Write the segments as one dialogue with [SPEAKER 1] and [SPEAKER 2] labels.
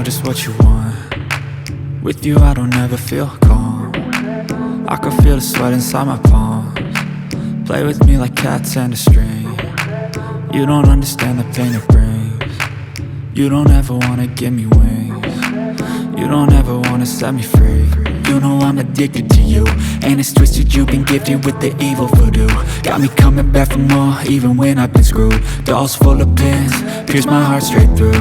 [SPEAKER 1] just what you want. With you I don't ever feel calm. I can feel the sweat inside my palms. Play with me like cats and a string. You don't understand the pain it brings. You don't ever wanna give me wings. You don't ever wanna set me free. You know I'm addicted to you, and it's twisted, you've been gifted with the evil voodoo. Got me coming back for more, even when I've been screwed. Dolls full of pins, pierce my heart straight through.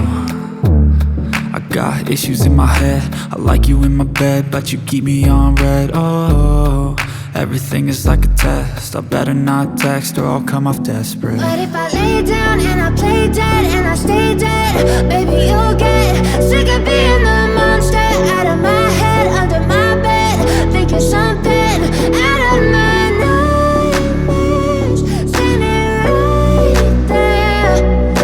[SPEAKER 1] I got issues in my head, I like you in my bed, but you keep me on red. Oh, everything is like a test, I better not text or I'll come off desperate.
[SPEAKER 2] But if I lay down and I play dead and I stay dead, baby you'll get sick of being the monster out of my head, under my bed, thinking something out of my nightmares, standing right there.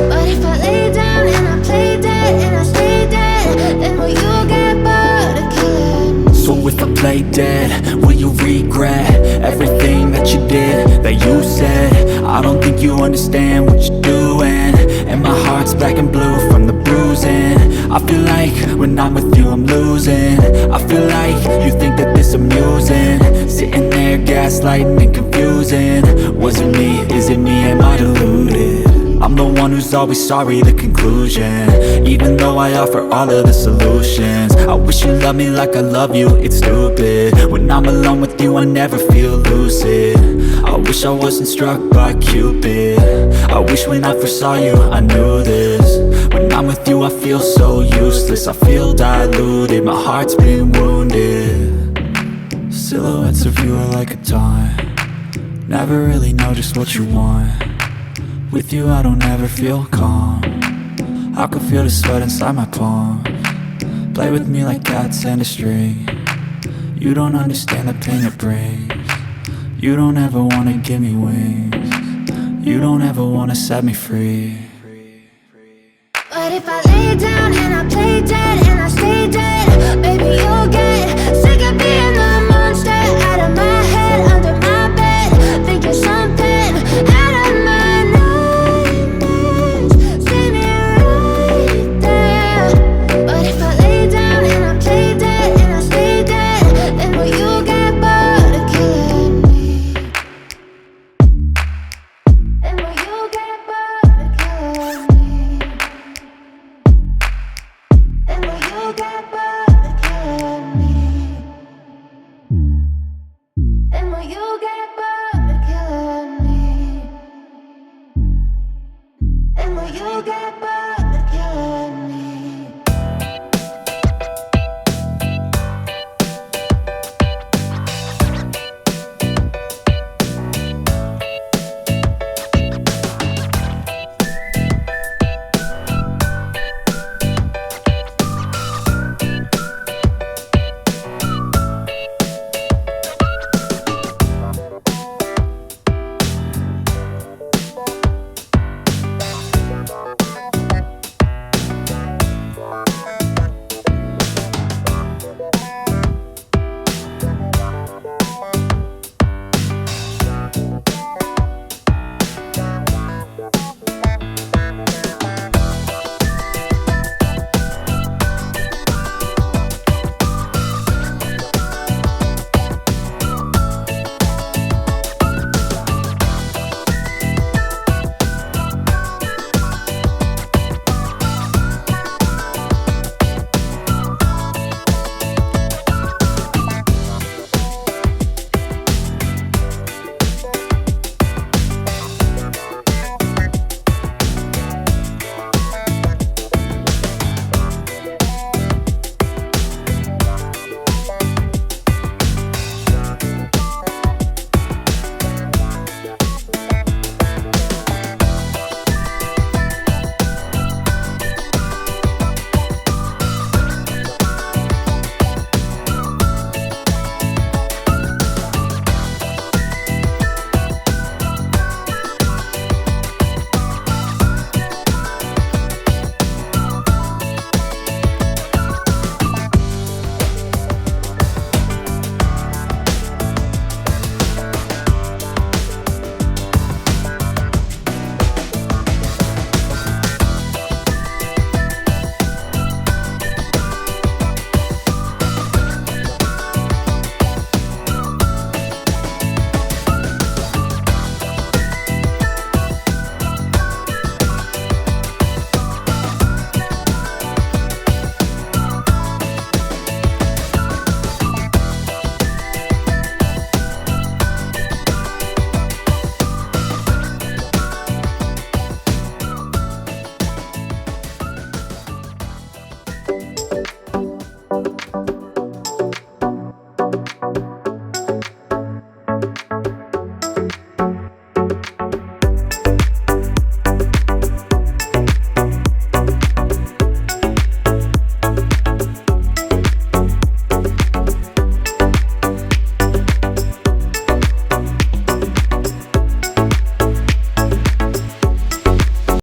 [SPEAKER 2] But if I lay down and I play dead and I stay dead, then will you get bored of killing?
[SPEAKER 1] So if I play dead, will you regret everything that you did, that you said? I don't think you understand what you're doing, and my heart's black and blue from the bruising. I feel like when I'm with you I'm losing. I feel like you think that this amusing, sitting there gaslighting and confusing. Was it me? Is it me? Am I deluded? I'm the one who's always sorry, the conclusion, even though I offer all of the solutions. I wish you loved me like I love you, it's stupid. When I'm alone with you I never feel lucid. I wish I wasn't struck by Cupid. I wish when I first saw you I knew this. When I'm with you I feel so useless, I feel diluted, my heart's been wounded. Silhouettes of you are like a taunt, never really know just what you want. With you I don't ever feel calm. I can feel the sweat inside my palms. Play with me like cats and a string. You don't understand the pain it brings. You don't ever wanna give me wings. You don't ever wanna set me free.
[SPEAKER 2] But if I lay down and I play dead